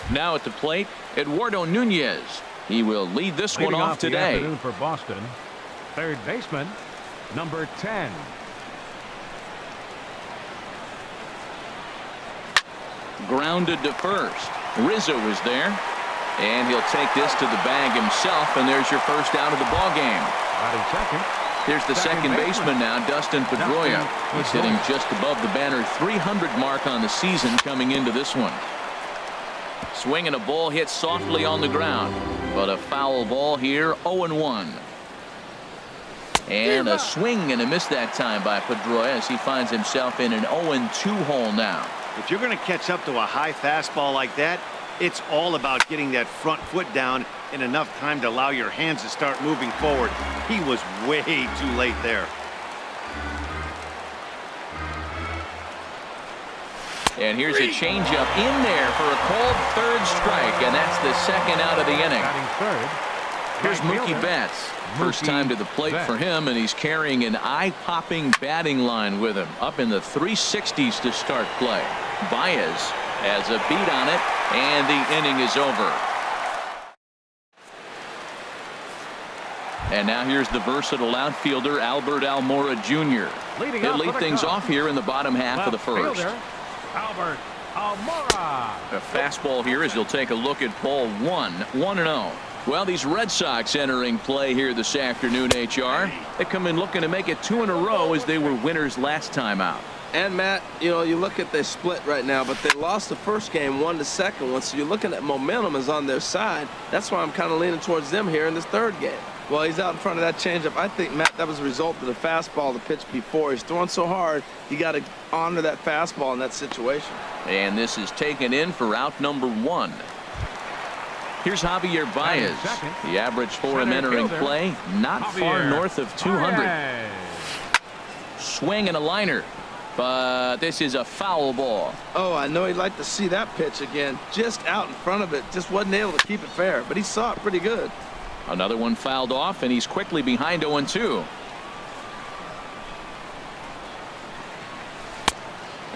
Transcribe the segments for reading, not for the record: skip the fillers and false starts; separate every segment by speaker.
Speaker 1: Now at the plate, Eduardo Nunez. He will lead this one off today.
Speaker 2: Afternoon for Boston, third baseman, number 10.
Speaker 1: Grounded to first. Rizzo is there. And he'll take this to the bag himself, and there's your first out of the ball game.
Speaker 2: Second.
Speaker 1: Here's the second baseman now, Dustin Pedroia. He's hitting just above the banner 300 mark on the season coming into this one. Swinging a ball hit softly on the ground, but a foul ball here, 0-1. And a swing and a miss that time by Pedroia as he finds himself in an 0-2 hole now.
Speaker 3: If you're going to catch up to a high fastball like that, it's all about getting that front foot down in enough time to allow your hands to start moving forward. He was way too late there.
Speaker 1: And here's a changeup in there for a called third strike, and that's the second out of the inning. Here's Mookie Betts. First time to the plate for him, and he's carrying an eye-popping batting line with him. Up in the 360s to start play. Baez has a beat on it, and the inning is over. And now here's the versatile outfielder, Albert Almora Jr. He'll lead things off here in the bottom half of the first.
Speaker 2: Albert Almora.
Speaker 1: A fastball here as you'll take a look at ball 1-0. Well, these Red Sox entering play here this afternoon, HR. They come in looking to make it 2 in a row as they were winners last time out.
Speaker 4: And Matt, you know, you look at their split right now, but they lost the first game, won the second one, so you're looking at momentum is on their side. That's why I'm kind of leaning towards them here in this third game. Well, he's out in front of that changeup. I think, Matt, that was a result of the fastball, the pitch before. He's throwing so hard, you got to honor that fastball in that situation.
Speaker 1: And this is taken in for out number 1. Here's Javier Baez. The average for him entering play, not far north of 200. Swing and a liner. But this is a foul ball.
Speaker 4: Oh, I know he'd like to see that pitch again. Just out in front of it. Just wasn't able to keep it fair, but he saw it pretty good.
Speaker 1: Another one fouled off, and he's quickly behind 0-2.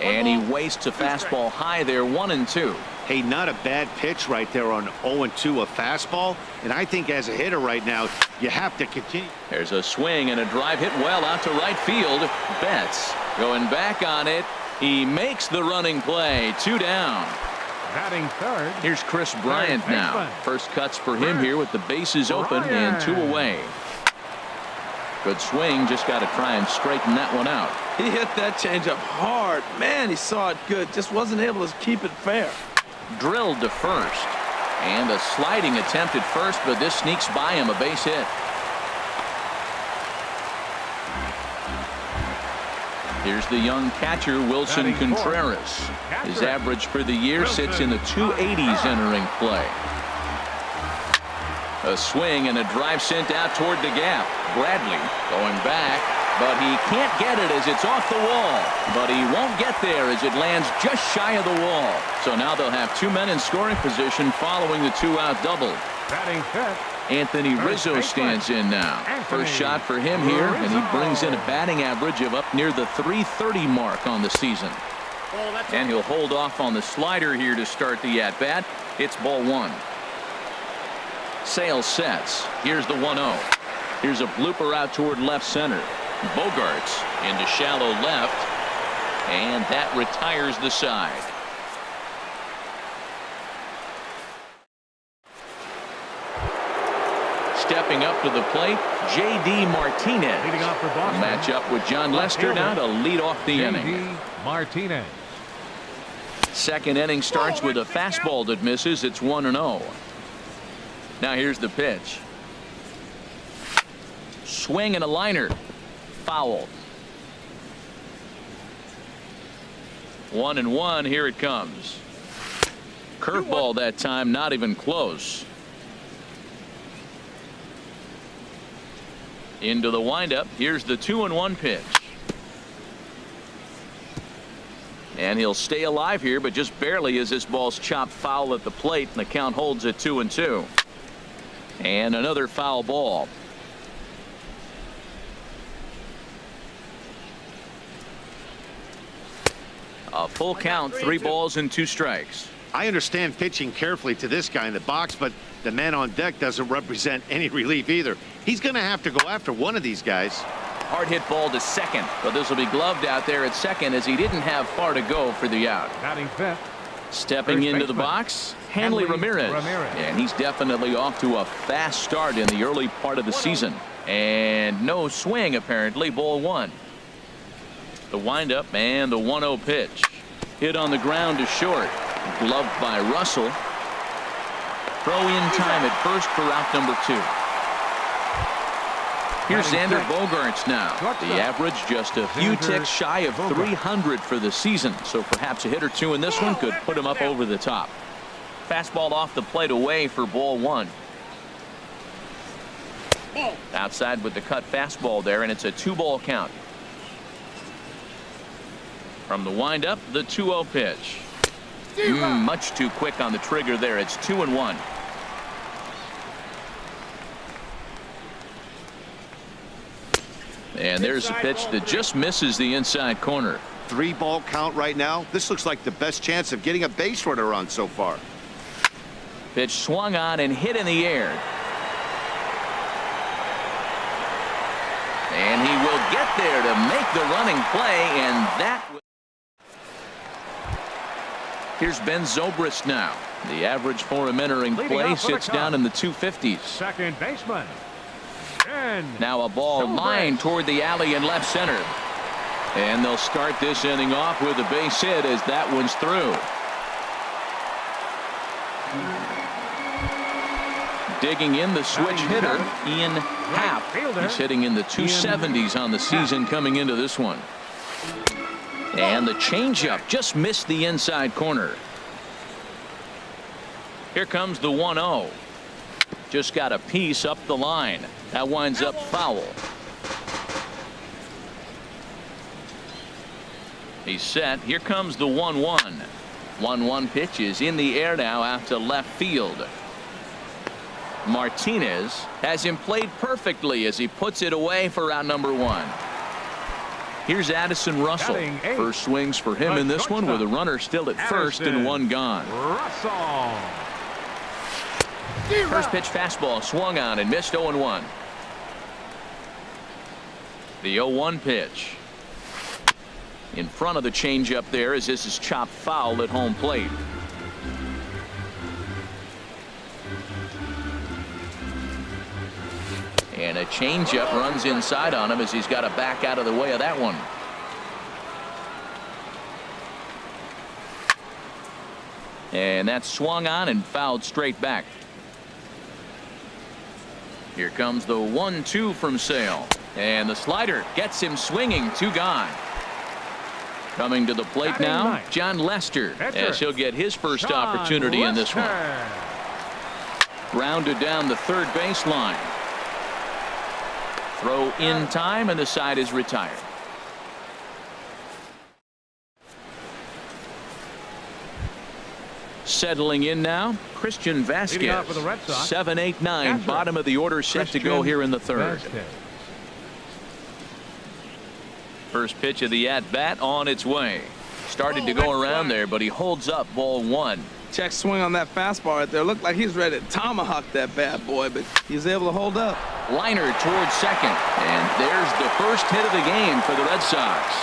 Speaker 1: And he wastes a fastball high there, 1-2.
Speaker 3: Hey, not a bad pitch right there on 0-2, a fastball. And I think as a hitter right now, you have to continue.
Speaker 1: There's a swing and a drive hit well out to right field. Betts going back on it. He makes the running play. 2 down.
Speaker 2: Batting third.
Speaker 1: Here's Chris Bryant now. First cuts for him here with the bases open and 2 away. Good swing. Just got to try and straighten that one out.
Speaker 4: He hit that changeup hard. Man, he saw it good. Just wasn't able to keep it fair.
Speaker 1: Drilled to first. And a sliding attempt at first, but this sneaks by him, a base hit. Here's the young catcher, Wilson Contreras. His average for the year sits in the 280s entering play. A swing and a drive sent out toward the gap. Bradley going back, but he can't get it as it's off the wall. But he won't get there as it lands just shy of the wall. So now they'll have 2 men in scoring position following the 2-out double.
Speaker 2: Batting fifth.
Speaker 1: Anthony Rizzo stands in now. First shot for him here, and he brings in a batting average of up near the 330 mark on the season. And he'll hold off on the slider here to start the at-bat. It's ball 1. Sale sets. Here's the 1-0. Here's a blooper out toward left center. Bogarts into shallow left, and that retires the side. Stepping up to the plate, J.D. Martinez.
Speaker 2: Leading off for Boston.
Speaker 1: Match up with John Lester now to lead off the inning.
Speaker 2: J.D. Martinez.
Speaker 1: Second inning starts with a fastball that misses. It's 1-0. Now here's the pitch. Swing and a liner. Foul. 1-1. Here it comes. Curveball that time, not even close. Into the windup. Here's the 2-1 pitch. And he'll stay alive here, but just barely as this ball's chopped foul at the plate, and the count holds at 2-2. And another foul ball. A full count, 3 balls and 2 strikes.
Speaker 3: I understand pitching carefully to this guy in the box, but the man on deck doesn't represent any relief either. He's going to have to go after one of these guys.
Speaker 1: Hard hit ball to second, but this will be gloved out there at second as he didn't have far to go for the out.
Speaker 2: Batting fifth.
Speaker 1: Stepping into the box, Hanley Ramirez. And he's definitely off to a fast start in the early part of the season. And no swing, apparently. Ball one. The windup and the 1-0 pitch. Hit on the ground to short. Gloved by Russell. Throw in time at first for out number 2. Here's Xander Bogaerts now. The average just a few ticks shy of 300 for the season. So perhaps a hit or two in this one could put him up over the top. Fastball off the plate away for ball 1. Outside with the cut fastball there, and it's a 2-ball count. From the windup, the 2-0 pitch. Much too quick on the trigger there. It's 2-1. And there's a pitch that just misses the inside corner.
Speaker 3: 3-ball count right now. This looks like the best chance of getting a base runner on so far.
Speaker 1: Pitch swung on and hit in the air. And he will get there to make the running play, and that. Here's Ben Zobrist now. The average for him entering play sits down in the 250s.
Speaker 2: Second baseman.
Speaker 1: Now a ball lined toward the alley in left center. And they'll start this inning off with a base hit as that one's through. Digging in the switch hitter, Ian Happ. He's hitting in the 270s on the season coming into this one. And the changeup just missed the inside corner. Here comes the 1-0. Just got a piece up the line. That winds up foul. He's set. Here comes the 1-1. 1-1 pitch is in the air now out to left field. Martinez has him played perfectly as he puts it away for out number 1. Here's Addison Russell. First swings for him in this one with a runner still at first and 1 gone. First pitch fastball swung on and missed 0-1. The 0-1 pitch. In front of the changeup there as this is chopped foul at home plate. And a changeup runs inside on him as he's got to back out of the way of that one. And that's swung on and fouled straight back. Here comes the 1-2 from Sale. And the slider gets him swinging. 2 gone. Coming to the plate now, John Lester, as he'll get his first opportunity in this one. Grounded down the third baseline. Throw in time, and the side is retired. Settling in now, Christian Vasquez. 7-8-9, bottom of the order, set to go here in the third. First pitch of the at-bat on its way. Started to go around there, but he holds up ball 1.
Speaker 4: Check swing on that fastball right there. Looked like he's ready to tomahawk that bad boy, but he's able to hold up.
Speaker 1: Liner towards second, and there's the first hit of the game for the Red Sox.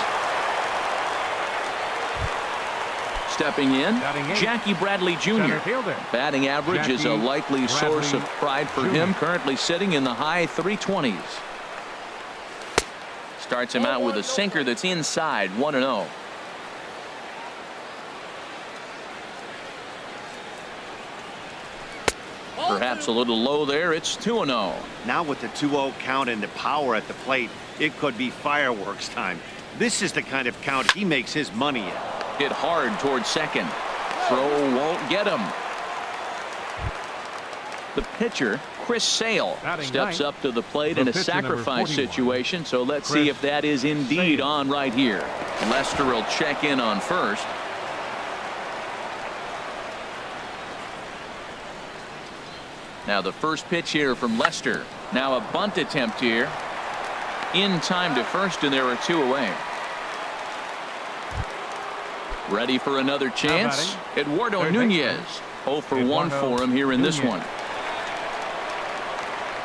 Speaker 1: Stepping in, Jackie Bradley Jr. Batting average is a likely source of pride for him, currently sitting in the high 320s. Starts him out with a sinker that's inside, 1-0. Perhaps a little low there. It's 2-0.
Speaker 3: Now with the 2-0 count and the power at the plate, it could be fireworks time. This is the kind of count he makes his money in.
Speaker 1: Hit hard towards second. Throw won't get him. The pitcher, Chris Sale, steps up to the plate in a sacrifice situation. So let's see if that is indeed on right here. Lester will check in on first. Now the first pitch here from Lester. Now a bunt attempt here. In time to first, and there are 2 away. Ready for another chance? Eduardo Nunez. 0 for 1 for him here in this one.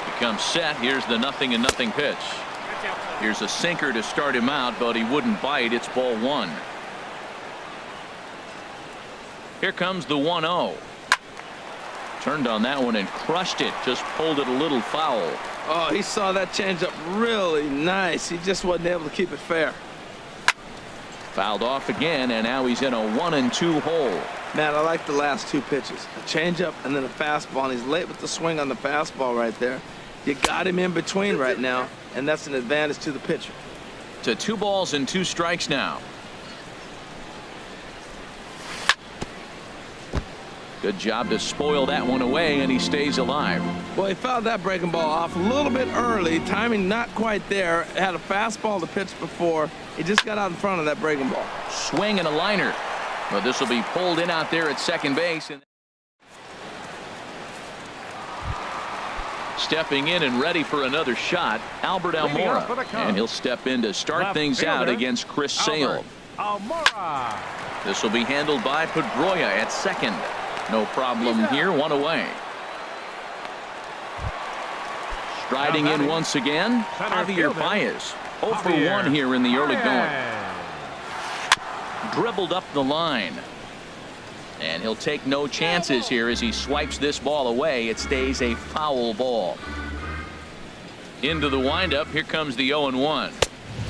Speaker 1: He comes set. Here's the 0-0 pitch. Here's a sinker to start him out, but he wouldn't bite. It's ball 1. Here comes the 1-0. Turned on that one and crushed it. Just pulled it a little foul.
Speaker 4: Oh, he saw that changeup really nice. He just wasn't able to keep it fair.
Speaker 1: Fouled off again, and now he's in a 1-2 hole.
Speaker 4: Man, I like the last 2 pitches. A changeup and then a fastball, and he's late with the swing on the fastball right there. You got him in between right now, and that's an advantage to the pitcher.
Speaker 1: To 2 balls and 2 strikes now. Good job to spoil that one away, and he stays alive.
Speaker 4: Well, he fouled that breaking ball off a little bit early. Timing not quite there. Had a fastball to pitch before. He just got out in front of that breaking ball.
Speaker 1: Swing and a liner. Well, this will be pulled in out there at second base. And stepping in and ready for another shot, Albert Almora. And he'll step in to start things out against Chris Sale. This will be handled by Pedroia at second. No problem here, 1 away. Striding in once again, Javier Baez. 0 for 1 here in the early going. Dribbled up the line. And he'll take no chances here as he swipes this ball away. It stays a foul ball. Into the windup. Here comes the 0-1.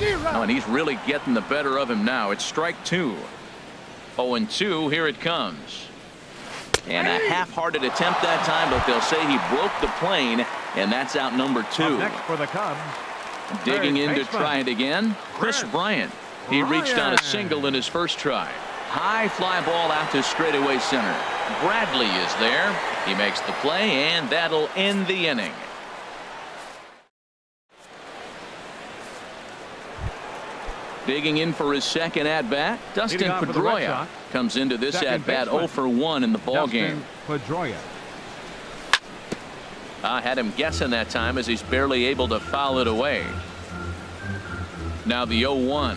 Speaker 1: Oh, and he's really getting the better of him now. It's strike 2. 0-2. Here it comes. And a half-hearted attempt that time, but they'll say he broke the plane, and that's out number 2.
Speaker 2: Next for the Cubs.
Speaker 1: Digging in to try it again, Chris Bryant. He reached on a single in his first try. High fly ball out to straightaway center. Bradley is there. He makes the play, and that'll end the inning. Digging in for his second at-bat, Dustin Pedroia comes into this at-bat 0 for 1 in the ballgame. I had him guessing that time as he's barely able to foul it away. Now the 0-1.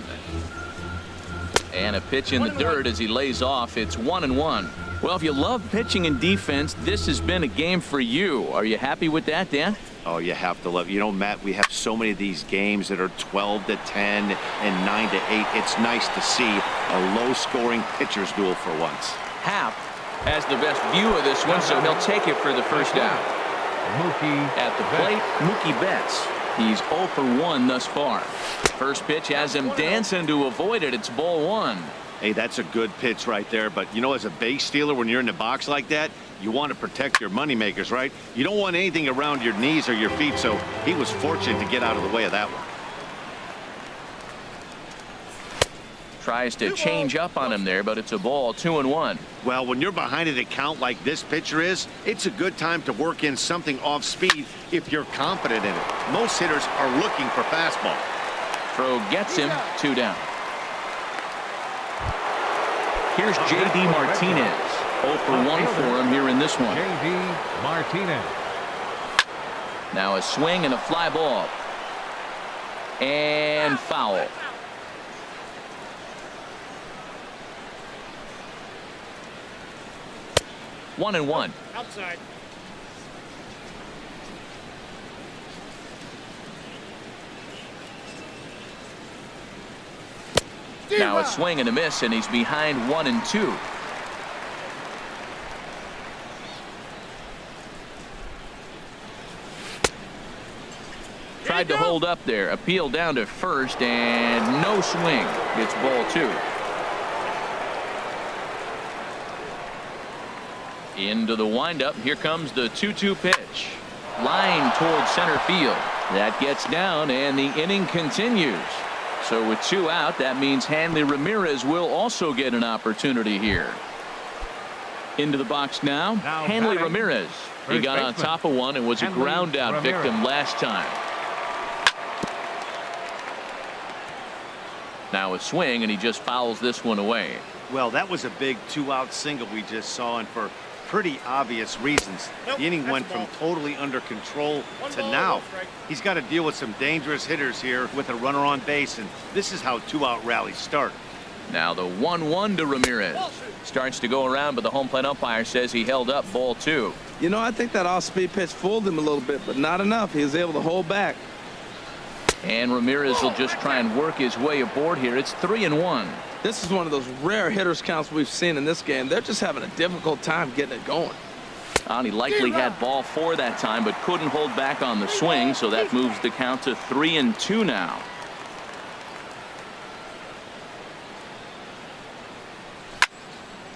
Speaker 1: And a pitch in the dirt as he lays off. It's 1-1. Well, if you love pitching and defense, this has been a game for you. Are you happy with that, Dan?
Speaker 3: Oh, you have to love. You know, Matt, we have so many of these games that are 12-10 and 9-8. It's nice to see a low-scoring pitcher's duel for once.
Speaker 1: Happ has the best view of this one, so he'll take it for the first out. At the plate, Mookie Betts. He's 0 for 1 thus far. First pitch has him dancing to avoid it. It's ball 1.
Speaker 3: Hey, that's a good pitch right there. But, you know, as a base stealer, when you're in the box like that, you want to protect your moneymakers, right? You don't want anything around your knees or your feet, so he was fortunate to get out of the way of that one.
Speaker 1: Tries to change up on him there, but it's a ball, 2-1.
Speaker 3: Well, when you're behind an account like this pitcher is, it's a good time to work in something off speed if you're confident in it. Most hitters are looking for fastball.
Speaker 1: Throw gets him, 2 down. Here's J.D. Martinez. 0 for 1 for him here in this one.
Speaker 2: J.D. Martinez.
Speaker 1: Now a swing and a fly ball. And foul. One and one.
Speaker 5: Outside.
Speaker 1: Now a swing and a miss, and he's behind 1-2. Tried to hold up there. Appeal down to first, and no swing. It's ball 2. Into the windup. Here comes the 2-2 pitch. Line towards center field. That gets down, and the inning continues. So with 2 out, that means Hanley Ramirez will also get an opportunity here. Into the box now Hanley Ramirez. He got on top of one and was a ground out victim last time. Now a swing, and he just fouls this one away.
Speaker 3: Well, that was a big 2-out single we just saw, and for pretty obvious reasons. The inning went from totally under control to now. He's got to deal with some dangerous hitters here with a runner on base, and this is how 2-out rallies start.
Speaker 1: Now the 1-1 to Ramirez. Starts to go around, but the home plate umpire says he held up ball 2.
Speaker 4: You know, I think that off-speed pitch fooled him a little bit, but not enough. He was able to hold back.
Speaker 1: And Ramirez will just try and work his way aboard here. It's 3-1.
Speaker 4: This is one of those rare hitters counts we've seen in this game. They're just having a difficult time getting it going.
Speaker 1: He likely had ball 4 that time, but couldn't hold back on the swing, so that moves the count to 3-2 now.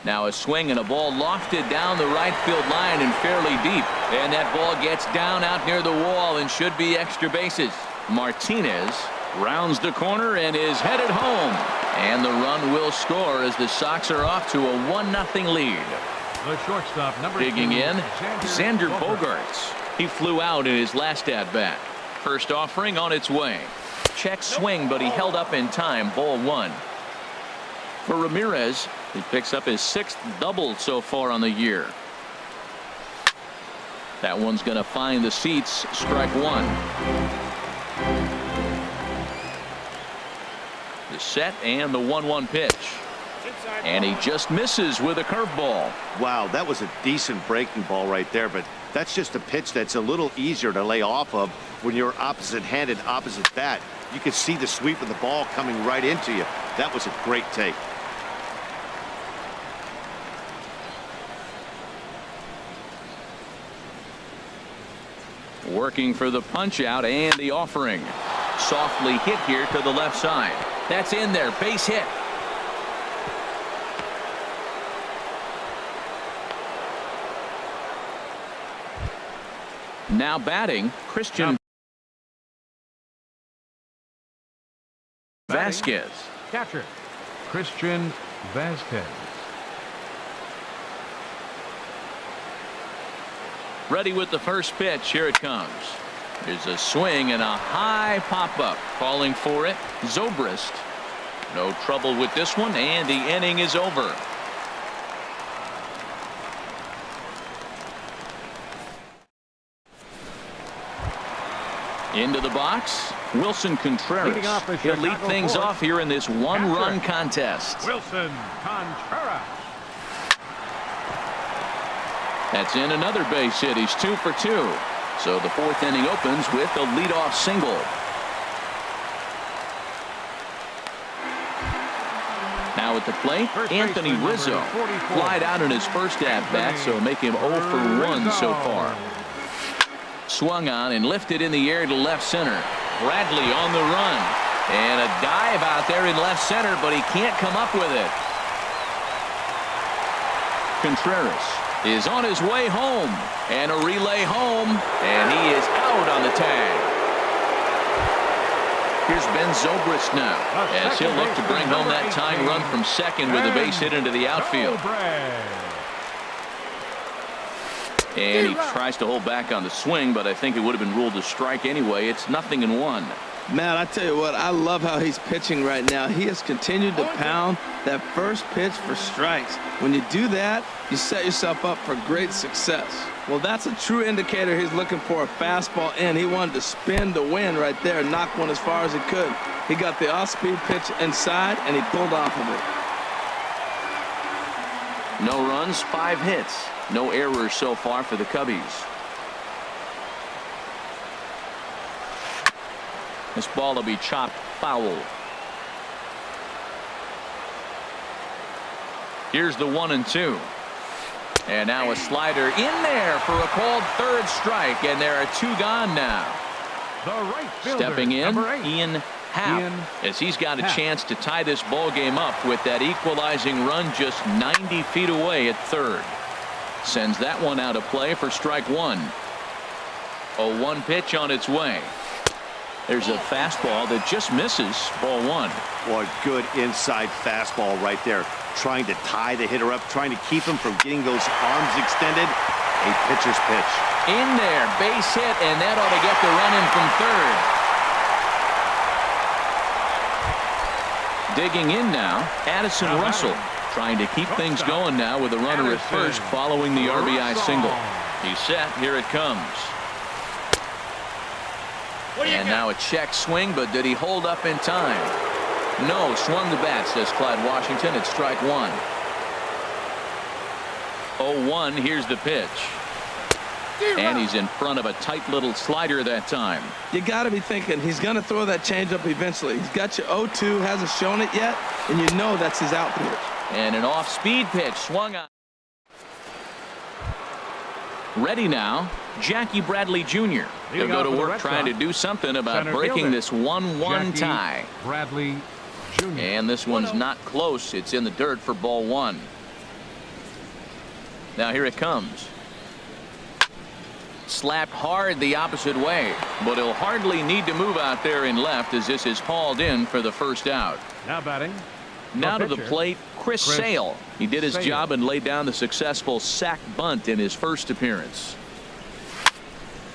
Speaker 1: Now a swing and a ball lofted down the right field line and fairly deep. And that ball gets down out near the wall and should be extra bases. Martinez rounds the corner and is headed home. And the run will score as the Sox are off to a 1-0 lead.
Speaker 2: The shortstop, number 2,
Speaker 1: Digging in, Xander Bogaerts. He flew out in his last at-bat. First offering on its way. Check swing, but he held up in time. Ball 1. For Ramirez, he picks up his 6th double so far on the year. That one's going to find the seats. Strike 1. The set and the 1-1 pitch. And he just misses with a curveball.
Speaker 3: Wow, that was a decent breaking ball right there, but that's just a pitch that's a little easier to lay off of when you're opposite-handed, opposite bat. You could see the sweep of the ball coming right into you. That was a great take.
Speaker 1: Working for the punch out and the offering. Softly hit here to the left side. That's in there. Base hit. Now batting, Christian Vasquez.
Speaker 2: Catcher, Christian Vasquez.
Speaker 1: Ready with the first pitch. Here it comes. There's a swing and a high pop-up. Calling for it, Zobrist. No trouble with this one, and the inning is over. Into the box, Wilson Contreras. He'll lead things off here in this one-run contest.
Speaker 2: Wilson Contreras.
Speaker 1: That's in another base hit. He's 2 for 2. So the 4th inning opens with a leadoff single. Now at the plate, Anthony Rizzo. Flied out in his first at-bat, so make him 0 for 1 so far. Swung on and lifted in the air to left center. Bradley on the run. And a dive out there in left center, but he can't come up with it. Contreras is on his way home. And a relay home. And he is out on the tag. Here's Ben Zobrist now, as he'll look to bring home that tying run from second with a base hit into the outfield. And he tries to hold back on the swing, but I think it would have been ruled a strike anyway. It's 0-1.
Speaker 4: Matt, I tell you what, I love how he's pitching right now. He has continued to pound that first pitch for strikes. When you do that, you set yourself up for great success. Well, that's a true indicator he's looking for a fastball in. He wanted to spin to win right there and knock one as far as he could. He got the off-speed pitch inside, and he pulled off of it.
Speaker 1: No runs, 5 hits. No errors so far for the Cubbies. This ball will be chopped foul. Here's the 1-2. And now a slider in there for a called 3rd strike, and there are 2 gone now.
Speaker 2: The right fielder,
Speaker 1: stepping in,
Speaker 2: #8,
Speaker 1: Ian Happ, as he's got a chance to tie this ball game up with that equalizing run just 90 feet away at 3rd. Sends that one out of play for strike 1. A 1 pitch on its way. There's a fastball that just misses. Ball 1.
Speaker 3: Boy, good inside fastball right there. Trying to tie the hitter up, trying to keep him from getting those arms extended. A pitcher's pitch.
Speaker 1: In there, base hit, and that ought to get the run in from 3rd. Digging in now, Addison Russell. Trying to keep things going now with a runner at first following the RBI single. He's set. Here it comes. And now a check swing, but did he hold up in time? No, swung the bat, says Clyde Washington. It's strike one. 0-1. Here's the pitch. And he's in front of a tight little slider that time.
Speaker 4: You got to be thinking he's going to throw that changeup eventually. He's got you 0-2, hasn't shown it yet, and you know that's his out pitch.
Speaker 1: And an off-speed pitch swung on. Ready now, Jackie Bradley Jr. He'll go to work trying to do something about breaking this 1-1 tie.
Speaker 2: Bradley Jr.
Speaker 1: And this one's not close. It's in the dirt for ball one. Now here it comes. Slapped hard the opposite way, but he'll hardly need to move out there in left as this is hauled in for the first out.
Speaker 2: Now batting.
Speaker 1: Now to the plate, Chris Sale. He did his job and laid down the successful sac bunt in his first appearance.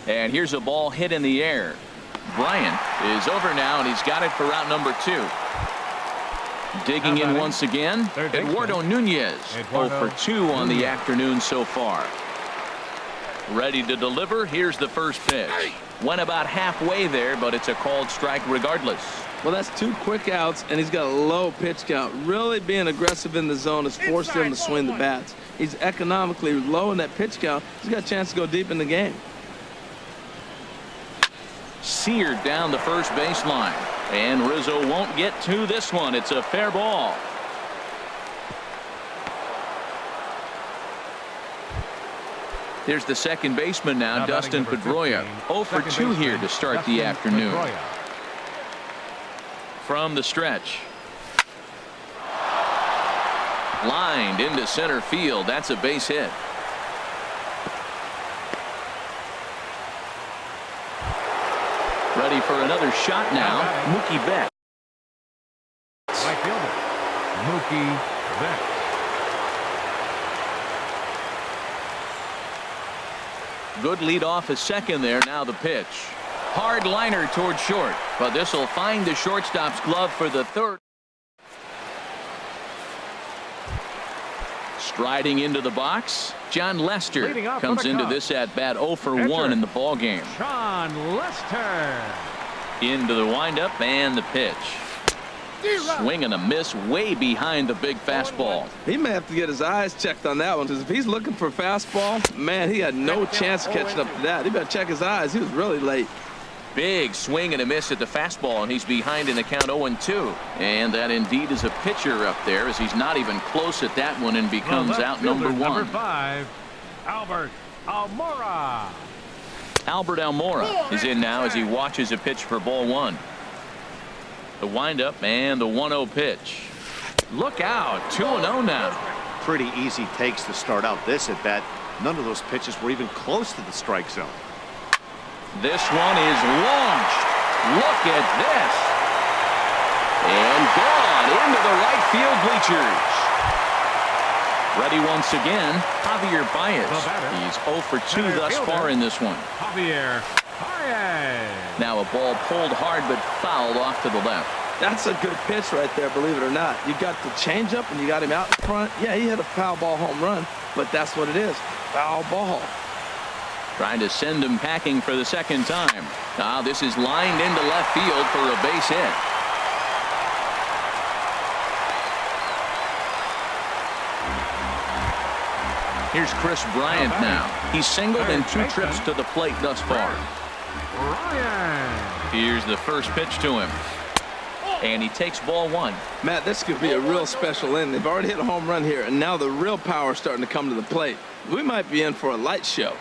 Speaker 1: And here's a ball hit in the air. Bryant is over now, and he's got it for out number 2. Digging in once again, Eduardo Nunez. 0 for 2 on the afternoon so far. Ready to deliver. Here's the first pitch. Went about halfway there, but it's a called strike regardless.
Speaker 4: Well, that's 2 quick outs, and he's got a low pitch count. Really being aggressive in the zone has forced him to swing the bats. He's economically low in that pitch count. He's got a chance to go deep in the game.
Speaker 1: Seared down the first baseline. And Rizzo won't get to this one. It's a fair ball. Here's the second baseman now, Dustin Pedroia. 0 for 2 here to start the afternoon. From the stretch. Lined into center field. That's a base hit. Ready for another shot now. Mookie Betts.
Speaker 2: Right fielder, Mookie Betts.
Speaker 1: Good lead off a second there. Now the pitch. Hard liner toward short, but this will find the shortstop's glove for the third. Striding into the box, John Lester comes into this at bat 0 for 1 in the ball game.
Speaker 2: John Lester.
Speaker 1: Into the windup and the pitch. Swing and a miss way behind the big fastball.
Speaker 4: He may have to get his eyes checked on that one, because if he's looking for a fastball, man, he had no chance of catching up to that. He better check his eyes. He was really late.
Speaker 1: Big swing and a miss at the fastball, and he's behind in the count 0-2. And that indeed is a pitcher up there, as he's not even close at that one and becomes out number 1.
Speaker 2: Number 5, Albert Almora.
Speaker 1: Albert Almora is in now as he watches a pitch for ball 1. The windup and the 1-0 pitch. Look out, 2-0 now.
Speaker 3: Pretty easy takes to start out this at bat. None of those pitches were even close to the strike zone.
Speaker 1: This one is launched. Look at this. And gone into the right field bleachers. Ready once again, Javier Baez. He's 0 for 2 thus far in this one.
Speaker 2: Javier Baez.
Speaker 1: Now a ball pulled hard but fouled off to the left.
Speaker 4: That's a good pitch right there, believe it or not. You got the changeup and you got him out in front. Yeah, he hit a foul ball home run, but that's what it is. Foul ball.
Speaker 1: Trying to send him packing for the second time. Now this is lined into left field for a base hit. Here's Chris Bryant now. He's singled in 2 trips to the plate thus far. Here's the first pitch to him. And he takes ball 1.
Speaker 4: Matt, this could be a real special inning. They've already hit a home run here, and now the real power is starting to come to the plate. We might be in for a light show.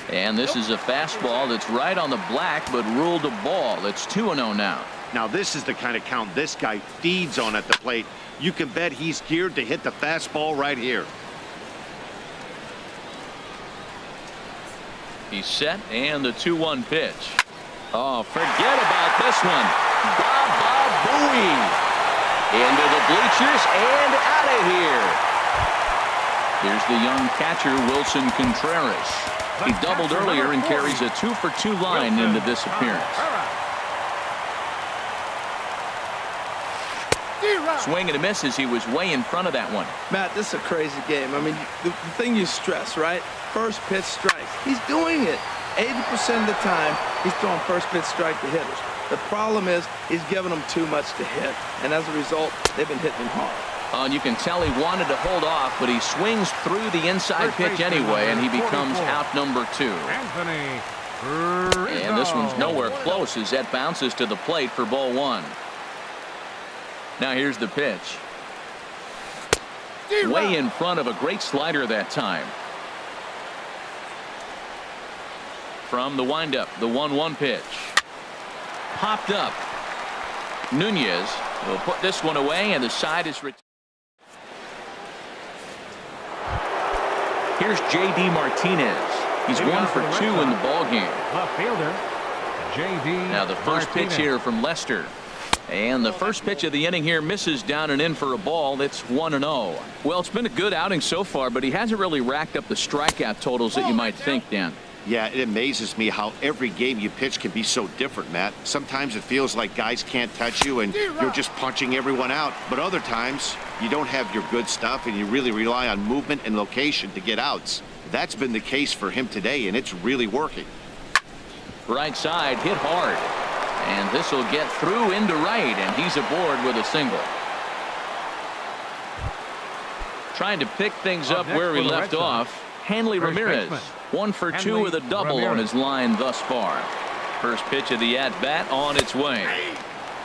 Speaker 1: And this is a fastball that's right on the black, but ruled a ball. It's 2-0 now.
Speaker 3: Now this is the kind of count this guy feeds on at the plate. You can bet he's geared to hit the fastball right here.
Speaker 1: He's set, and the 2-1 pitch. Oh, forget about this one. Baba Booey. Into the bleachers and out of here. Here's the young catcher, Wilson Contreras. He doubled earlier and carries a 2 for 2 line into this appearance. Swing and a miss as he was way in front of that one.
Speaker 4: Matt, this is a crazy game. I mean, the thing you stress, right? First pitch strike. He's doing it. 80% of the time, he's throwing first pitch strike to hitters. The problem is he's giving them too much to hit, and as a result, they've been hitting him hard.
Speaker 1: And you can tell he wanted to hold off, but he swings through the inside pitch anyway, and he becomes out number 2. And this one's nowhere close as that bounces to the plate for ball 1. Now here's the pitch. Way in front of a great slider that time. From the windup, the 1-1 pitch. Popped up. Nunez will put this one away, and the side is returned. Here's J.D. Martinez. He's 1 for 2 in the ball game.
Speaker 2: Left fielder, J.D.
Speaker 1: Now the first pitch here from Lester. And the first pitch of the inning here misses down and in for a ball. That's 1-0. Well, it's been a good outing so far, but he hasn't really racked up the strikeout totals that you might think, Dan.
Speaker 3: Yeah, it amazes me how every game you pitch can be so different, Matt. Sometimes it feels like guys can't touch you and you're just punching everyone out. But other times you don't have your good stuff and you really rely on movement and location to get outs. That's been the case for him today, and it's really working.
Speaker 1: Right side hit hard. And this will get through into right, and he's aboard with a single. Trying to pick things up where he left off. Hanley Ramirez, 1 for 2 with a double on his line thus far. First pitch of the at-bat on its way.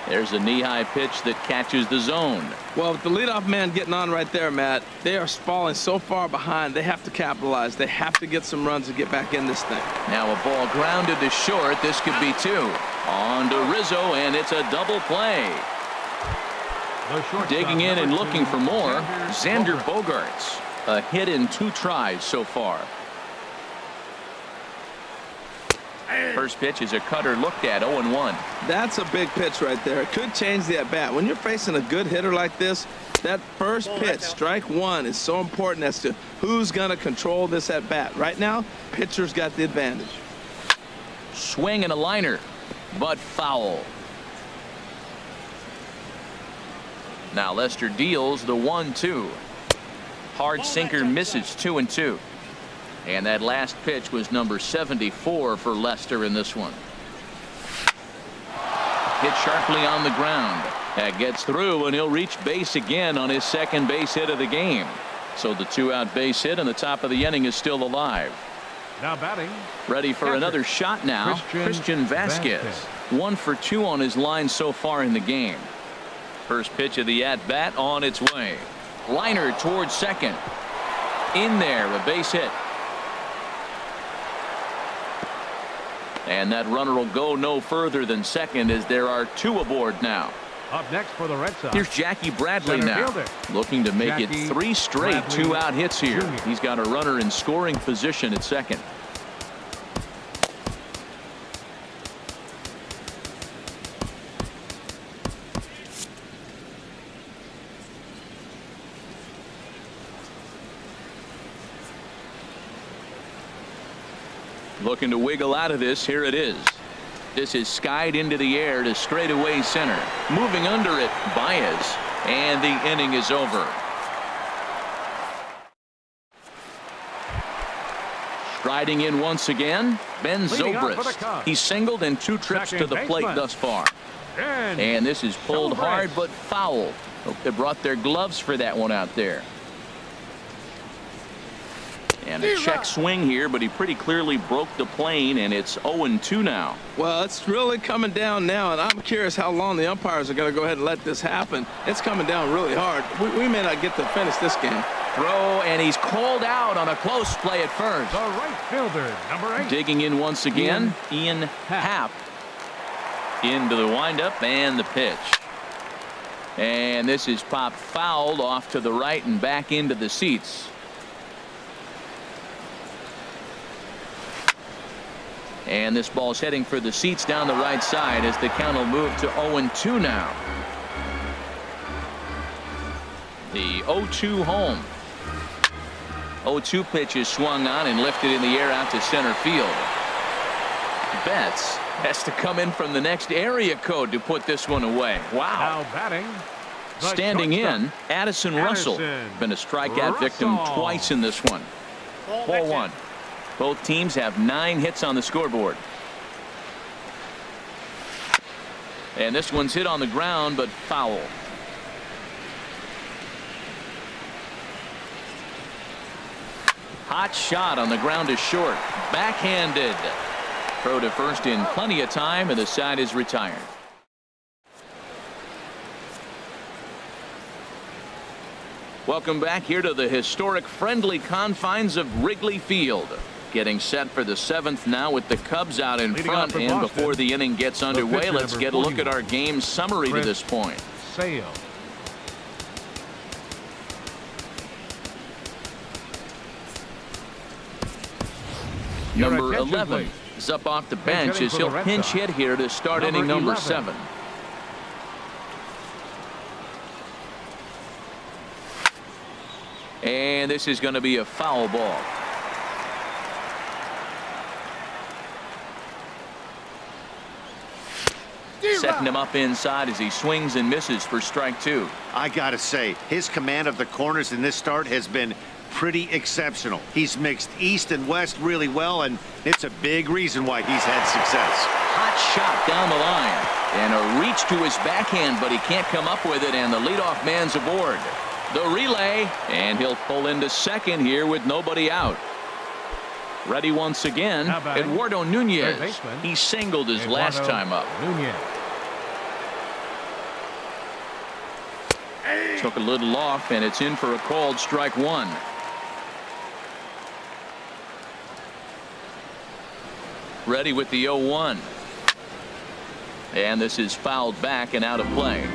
Speaker 1: There's a knee-high pitch that catches the zone.
Speaker 4: Well, with the leadoff man getting on right there, Matt, they are falling so far behind, they have to capitalize. They have to get some runs to get back in this thing.
Speaker 1: Now a ball grounded to short. This could be 2. On to Rizzo, and it's a double play. Digging in and looking for more, Xander Bogaerts. A hit in 2 tries so far. First pitch is a cutter looked at, 0-1.
Speaker 4: That's a big pitch right there. It could change the at-bat. When you're facing a good hitter like this, that first pitch, strike 1, is so important as to who's going to control this at-bat. Right now, pitcher's got the advantage.
Speaker 1: Swing and a liner, but foul. Now Lester deals the 1-2. Hard sinker misses, 2-2. And that last pitch was number 74 for Lester in this one. Hit sharply on the ground. That gets through, and he'll reach base again on his second base hit of the game. So the 2-out base hit, and the top of the inning is still alive.
Speaker 2: Now batting.
Speaker 1: Ready for another shot now. Christian Vasquez. 1 for 2 on his line so far in the game. First pitch of the at-bat on its way. Liner towards second. In there, a base hit. And that runner will go no further than second as there are 2 aboard now.
Speaker 2: Up next for the Red Sox.
Speaker 1: Here's Jackie Bradley now, looking to make it 3 straight 2-out hits here.
Speaker 2: Jr.
Speaker 1: He's got a runner in scoring position at second. Looking to wiggle out of this. Here it is. This is skied into the air to straightaway center. Moving under it, Baez. And the inning is over. Striding in once again, Ben Zobrist. He's singled in 2 trips to the plate thus far. And this is pulled hard but foul. Hope they brought their gloves for that one out there. And a check swing here, but he pretty clearly broke the plane, and it's 0-2 now.
Speaker 4: Well, it's really coming down now, and I'm curious how long the umpires are going to go ahead and let this happen. It's coming down really hard. We may not get to finish this game.
Speaker 1: Throw, and he's called out on a close play at first.
Speaker 2: The right fielder, number 8.
Speaker 1: Digging in once again, Ian Happ. Into the windup and the pitch. And this is popped fouled off to the right and back into the seats. And this ball's heading for the seats down the right side as the count will move to 0-2 now. The 0-2 home. 0-2 pitch is swung on and lifted in the air out to center field. Betts has to come in from the next area code to put this one away. Wow.
Speaker 2: Now batting.
Speaker 1: Standing in, Addison Russell. Been a strikeout victim twice in this one. Ball 1. Both teams have 9 hits on the scoreboard. And this one's hit on the ground, but foul. Hot shot on the ground is short. Backhanded. Throw to first in plenty of time, and the side is retired. Welcome back here to the historic friendly confines of Wrigley Field. Getting set for the 7th now with the Cubs out in front, and before the inning gets underway, let's get a look at our game summary to this point.
Speaker 2: Sale.
Speaker 1: Number 11 is up off the bench as he'll pinch hit here to start inning number 7. And this is going to be a foul ball. Setting him up inside as he swings and misses for strike 2.
Speaker 3: I gotta say, his command of the corners in this start has been pretty exceptional. He's mixed east and west really well, and it's a big reason why he's had success.
Speaker 1: Hot shot down the line, and a reach to his backhand, but he can't come up with it, and the leadoff man's aboard. The relay, and he'll pull into second here with nobody out. Ready once again, Eduardo Nunez. He singled his last time up. Took a little off, and it's in for a called strike 1. Ready with the 0-1. And this is fouled back and out of play.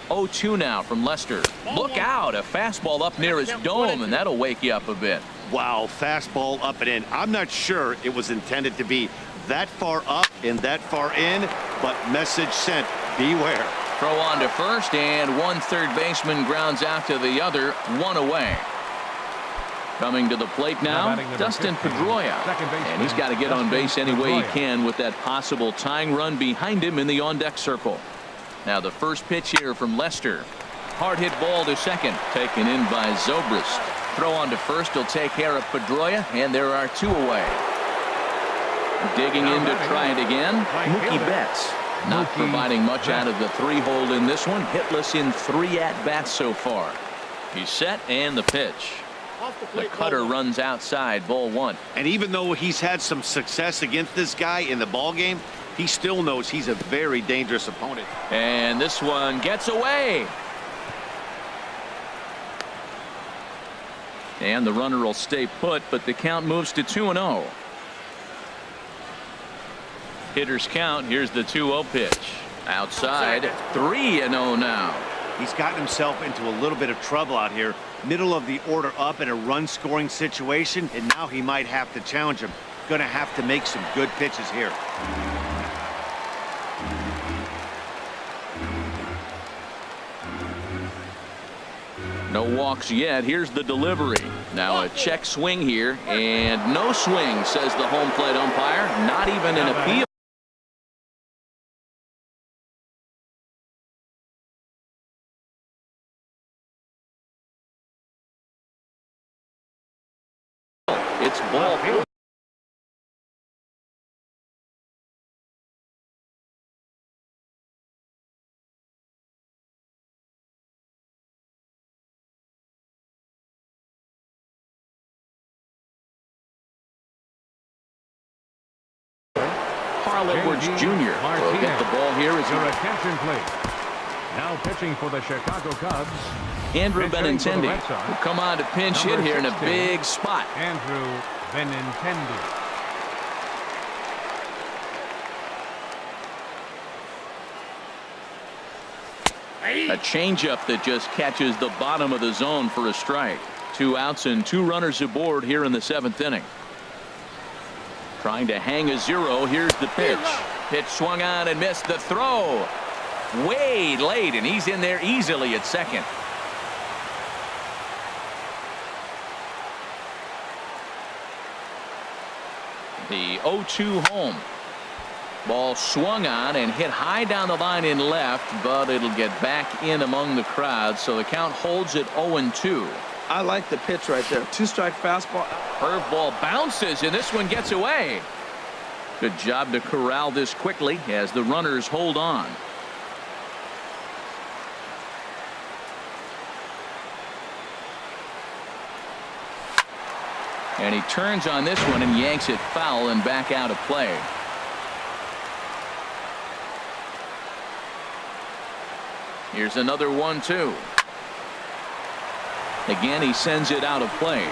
Speaker 1: 0-2 now from Lester. Look out, a fastball up near his dome, and that'll wake you up a bit.
Speaker 3: Wow, fastball up and in. I'm not sure it was intended to be that far up and that far in, but message sent. Beware.
Speaker 1: Throw on to first, and one third baseman grounds out to the other, 1 away. Coming to the plate now, Dustin Pedroia, and he's got to get on base any way he can with that possible tying run behind him in the on-deck circle. Now the first pitch here from Lester. Hard hit ball to second, taken in by Zobrist. Throw on to first, he'll take care of Pedroia, and there are 2 away. Digging in to try it again, Mookie Betts. Not providing much out of the 3-hole in this one. Hitless in 3 at-bats so far. He's set, and the pitch. The cutter runs outside, ball 1.
Speaker 3: And even though he's had some success against this guy in the ball game, he still knows he's a very dangerous opponent.
Speaker 1: And this one gets away. And the runner will stay put, but the count moves to 2-0. Hitters count. Here's the 2-0 pitch. Outside, 3-0 now.
Speaker 3: He's gotten himself into a little bit of trouble out here. Middle of the order up in a run-scoring situation, and now he might have to challenge him. Going to have to make some good pitches here.
Speaker 1: No walks yet. Here's the delivery. Now a check swing here, and no swing, says the home plate umpire. Not even an appeal. It's ball 4. Carl Edwards Jr. will get the ball here as
Speaker 2: your attention, please. Now pitching for the Chicago Cubs,
Speaker 1: Andrew Benintendi will come on to pinch hit here in a big spot.
Speaker 2: Andrew Benintendi.
Speaker 1: A changeup that just catches the bottom of the zone for a strike. 2 outs and 2 runners aboard here in the 7th inning. Trying to hang a 0. Here's the pitch. Pitch swung on and missed. The throw way late, and he's in there easily at second. The 0-2 home. Ball swung on and hit high down the line in left, but it'll get back in among the crowd, so the count holds at 0-2.
Speaker 4: I like the pitch right there. 2-strike fastball.
Speaker 1: Curveball bounces, and this one gets away. Good job to corral this quickly as the runners hold on. And he turns on this one and yanks it foul and back out of play. Here's another 1-2. Again, he sends it out of play.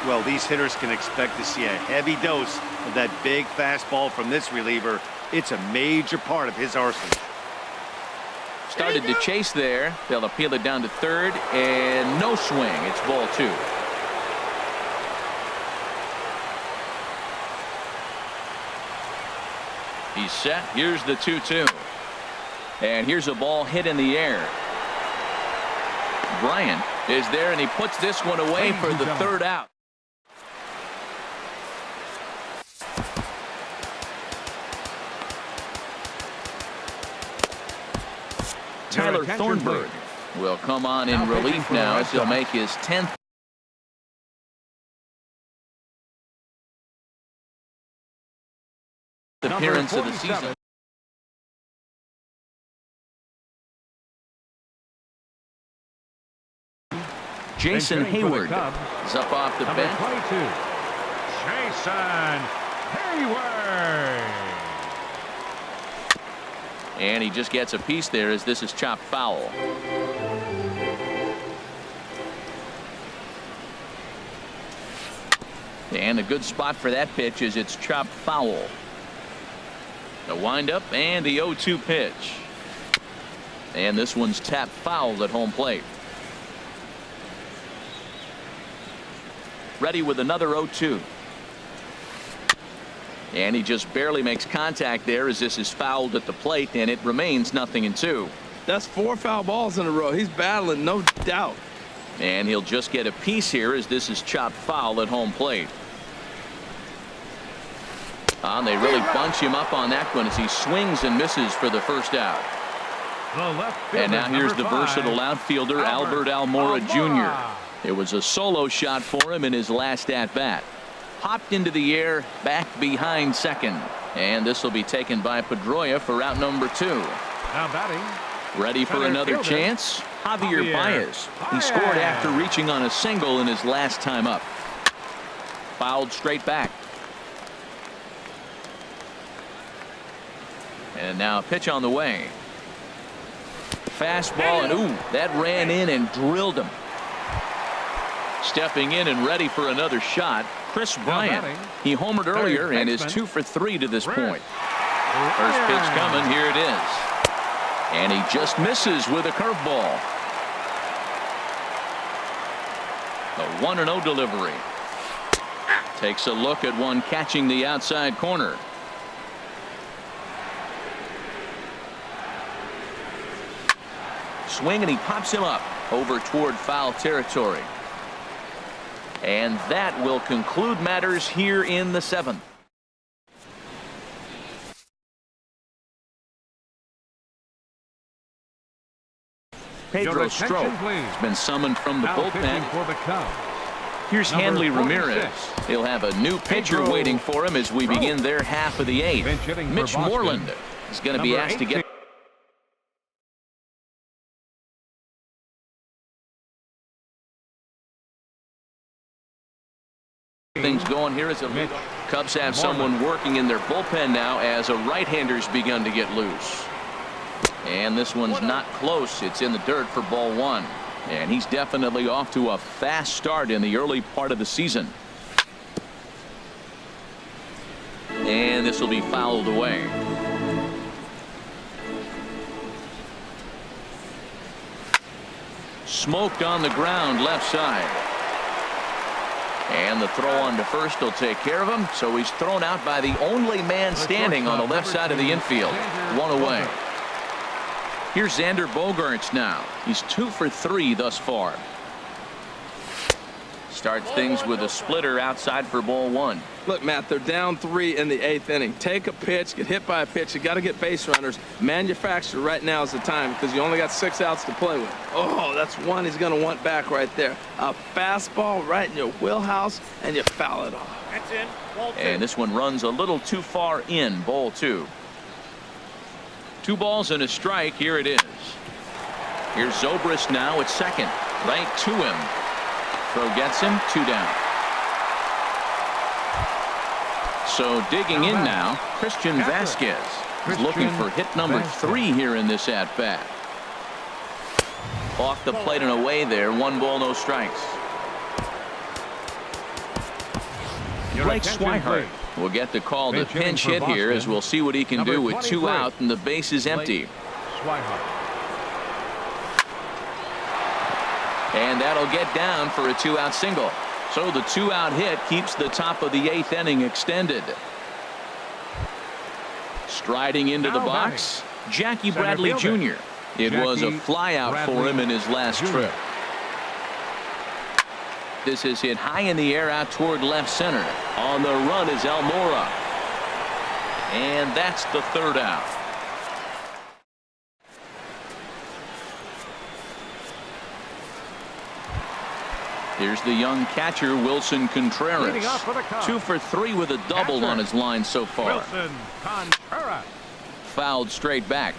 Speaker 3: Well, these hitters can expect to see a heavy dose of that big fastball from this reliever. It's a major part of his arsenal.
Speaker 1: Started to chase there. They'll appeal it down to third, and no swing. It's ball 2. He's set. Here's the 2-2. And here's a ball hit in the air. Bryant is there, and he puts this one away for the third out. Tyler Thornburg will come on in relief now as he'll make his 10th appearance of the season. Jason Hayward is up off the bench.
Speaker 2: Jason Hayward.
Speaker 1: And he just gets a piece there as this is chopped foul. And a good spot for that pitch is it's chopped foul. The windup and the 0-2 pitch. And this one's tapped foul at home plate. Ready with another 0-2. And he just barely makes contact there as this is fouled at the plate, and it remains 0-2.
Speaker 4: That's 4 foul balls in a row. He's battling, no doubt.
Speaker 1: And he'll just get a piece here as this is chopped foul at home plate. They really bunch him up on that one as he swings and misses for the first out. And now here's the versatile outfielder Albert Almora Jr. It was a solo shot for him in his last at-bat. Popped into the air, back behind second. And this will be taken by Pedroia for out number 2.
Speaker 2: Now batting.
Speaker 1: Ready for another chance? Javier Baez. He scored after reaching on a single in his last time up. Fouled straight back. And now a pitch on the way. Fastball, and ooh, that ran in and drilled him. Stepping in and ready for another shot, Chris Bryant. He homered earlier and is 2 for 3 to this point. First pitch coming, here it is. And he just misses with a curveball. The 1-0 delivery. Takes a look at one catching the outside corner. Swing, and he pops him up over toward foul territory. And that will conclude matters here in the 7th. Pedro Strop has been summoned from the bullpen. Here's Hanley Ramirez. He'll have a new pitcher waiting for him as we begin their half of the 8th. Mitch Moreland is going to be asked to get things going here as a Cubs have someone working in their bullpen now as a right-hander's begun to get loose. And this one's not close. It's in the dirt for ball 1. And he's definitely off to a fast start in the early part of the season. And this will be fouled away. Smoked on the ground left side. And the throw on to first will take care of him. So he's thrown out by the only man standing on the left side of the infield. 1 away. Here's Xander Bogaerts now. He's 2 for 3 thus far. Starts things with a splitter outside for ball one.
Speaker 4: Look, Matt, they're down 3 in the 8th inning. Take a pitch, get hit by a pitch. You got to get base runners. Manufacture right now is the time because you only got 6 outs to play with. Oh, that's one he's going to want back right there. A fastball right in your wheelhouse, and you foul it off.
Speaker 5: That's in. Ball 2.
Speaker 1: And this one runs a little too far in. Ball 2. 2 balls and a strike. Here it is. Here's Zobrist now at second. Right to him. Throw gets him. 2 down. So digging in now, Christian Vasquez is looking for hit number 3 here in this at bat. Off the plate and away there. 1 ball, no strikes. Blake Swihart will get the call to pinch hit here, as we'll see what he can do with 2 out and the base is empty. And that'll get down for a 2-out single. So the 2-out hit keeps the top of the 8th inning extended. Striding into the box, Jackie Bradley Jr. It was a flyout for him in his last trip. This is hit high in the air out toward left center. On the run is Almora. And that's the 3rd out. Here's the young catcher, Wilson Contreras. 2 for 3 with a double on his line so far.
Speaker 2: Wilson Contreras.
Speaker 1: Fouled straight back.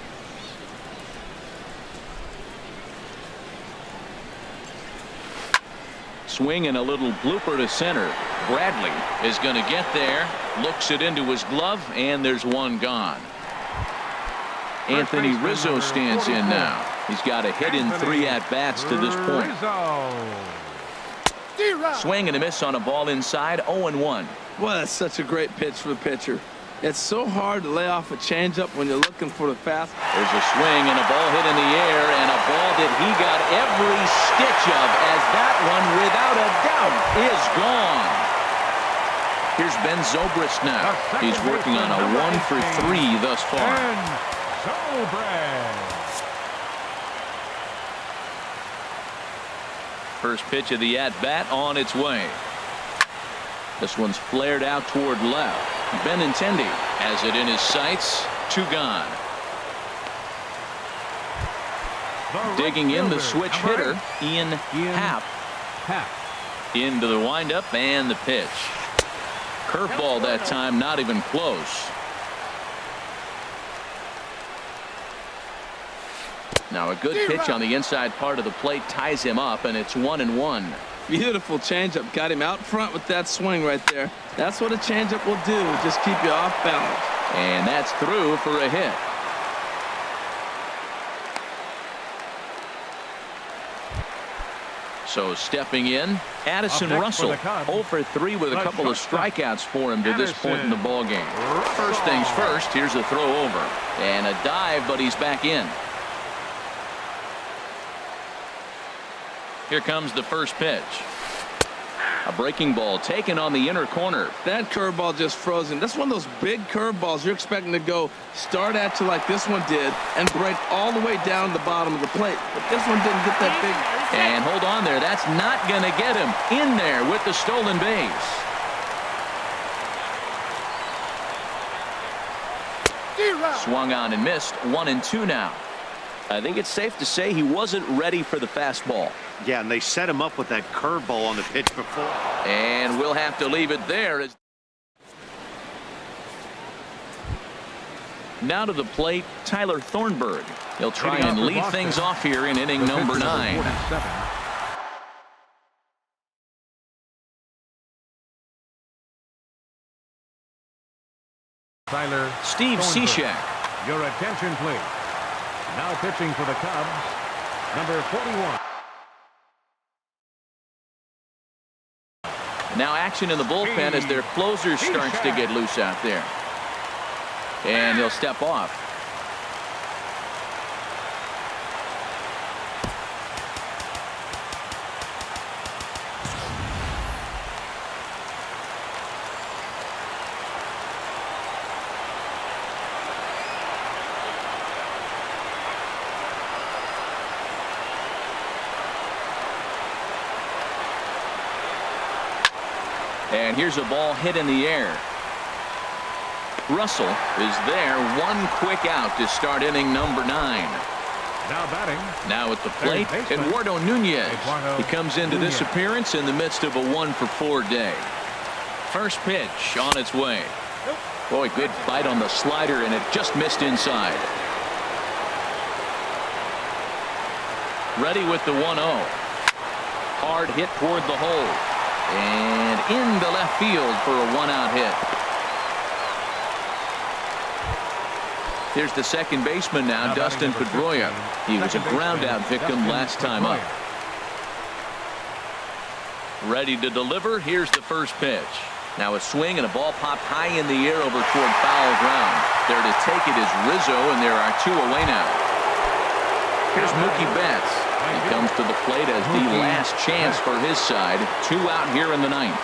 Speaker 1: Swing and a little blooper to center. Bradley is going to get there. Looks it into his glove, and there's 1 gone. Anthony Rizzo stands in now. He's got a hit in 3 at-bats to this point. Swing and a miss on a ball inside. 0-1.
Speaker 4: Well, that's such a great pitch for the pitcher. It's so hard to lay off a changeup when you're looking for the fast.
Speaker 1: There's a swing and a ball hit in the air, and a ball that he got every stitch of, as that one, without a doubt, is gone. Here's Ben Zobrist now. He's working on a 1 for 3 thus far. First pitch of the at-bat on its way. This one's flared out toward left. Benintendi has it in his sights. 2 gone. Digging in the switch hitter, Ian Happ. Into the windup and the pitch. Curveball that time, not even close. Now a good pitch on the inside part of the plate ties him up, and it's 1-1.
Speaker 4: Beautiful changeup. Got him out front with that swing right there. That's what a changeup will do. Just keep you off balance.
Speaker 1: And that's through for a hit. So stepping in, Addison Russell. 0 for 3 with a couple of strikeouts for him to this point in the ballgame. First things first, here's a throw over. And a dive, but he's back in. Here comes the first pitch. A breaking ball taken on the inner corner.
Speaker 4: That curveball just froze him. That's one of those big curveballs you're expecting to go start at you like this one did and break all the way down the bottom of the plate. But this one didn't get that big.
Speaker 1: And hold on there. That's not going to get him in there with the stolen base. Swung on and missed. 1-2 now. I think it's safe to say he wasn't ready for the fastball.
Speaker 3: Yeah, and they set him up with that curveball on the pitch before.
Speaker 1: And we'll have to leave it there. Now to the plate, Tyler Thornburg. He'll try and lead things off here in inning number 9.
Speaker 2: Tyler
Speaker 1: Steve Cishek.
Speaker 2: Your attention, please. Now pitching for the Cubs, number 41.
Speaker 1: Now action in the bullpen as their closer starts to get loose out there. And he'll step off. And here's a ball hit in the air. Russell is there. One quick out to start inning number 9.
Speaker 2: Now batting.
Speaker 1: Now at the plate, Eduardo Nunez. He comes into this appearance in the midst of a 1-for-4 day. First pitch on its way. Boy, good bite on the slider, and it just missed inside. Ready with the 1-0. Hard hit toward the hole. And into left field for a 1-out hit. Here's the second baseman now, Dustin Pedroia. He was a ground-out victim last time up. Ready to deliver. Here's the first pitch. Now a swing and a ball popped high in the air over toward foul ground. There to take it is Rizzo, and there are 2 away now. Here's Mookie Betts. He comes to the plate as the last chance for his side. 2 out here in the 9th.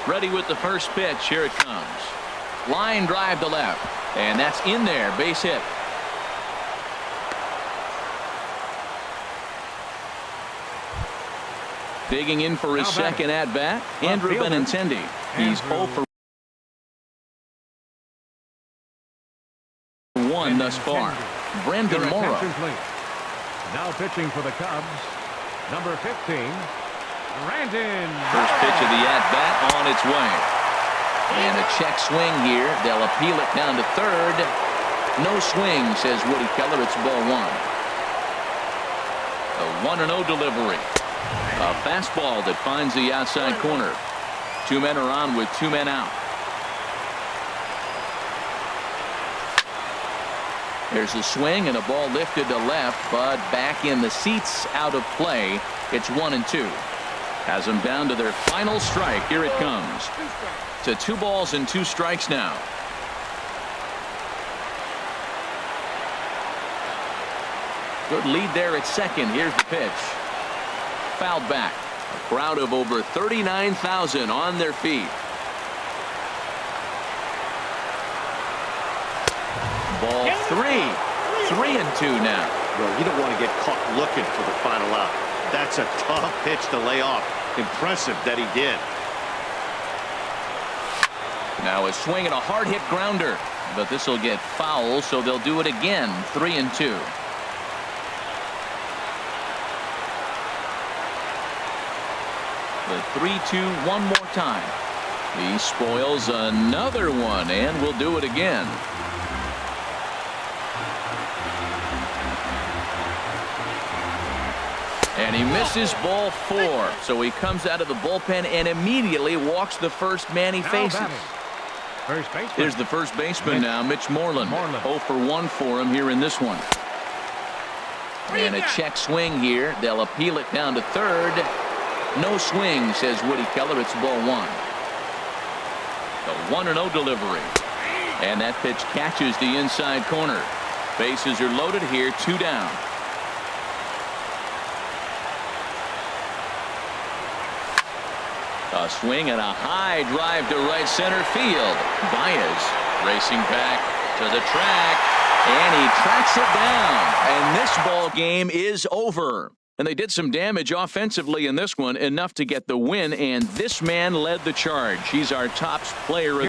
Speaker 1: Ready with the first pitch. Here it comes. Line drive to left. And that's in there. Base hit. Digging in for his second at bat, Andrew Benintendi. He's 0 for 1 thus far. Brandon Morrow.
Speaker 2: Now pitching for the Cubs, number 15, Brandon.
Speaker 1: First pitch of the at-bat on its way. And a check swing here. They'll appeal it down to third. No swing, says Woody Keller. It's ball 1. A 1-0 delivery. A fastball that finds the outside corner. 2 men are on with 2 men out. There's a swing and a ball lifted to left, but back in the seats, out of play. It's 1-2. Has them down to their final strike. Here it comes. To 2 balls and 2 strikes now. Good lead there at second. Here's the pitch. Fouled back. A crowd of over 39,000 on their feet. Ball 3. 3-2 now.
Speaker 3: Well, you don't want to get caught looking for the final out. That's a tough pitch to lay off. Impressive that he did.
Speaker 1: Now a swing and a hard hit grounder, but this will get foul, so they'll do it again. 3-2. The 3-2 one more time. He spoils another one, and will do it again. And he misses ball 4. So he comes out of the bullpen and immediately walks the first man he faces. Here's the first baseman now, Mitch Moreland. 0 for 1 for him here in this one. And a check swing here. They'll appeal it down to third. No swing, says Woody Keller. It's ball 1. The 1-0 delivery. And that pitch catches the inside corner. Bases are loaded here. 2 down. A swing and a high drive to right center field. Baez racing back to the track, and he tracks it down. And this ball game is over. And they did some damage offensively in this one, enough to get the win, and this man led the charge. He's our top player.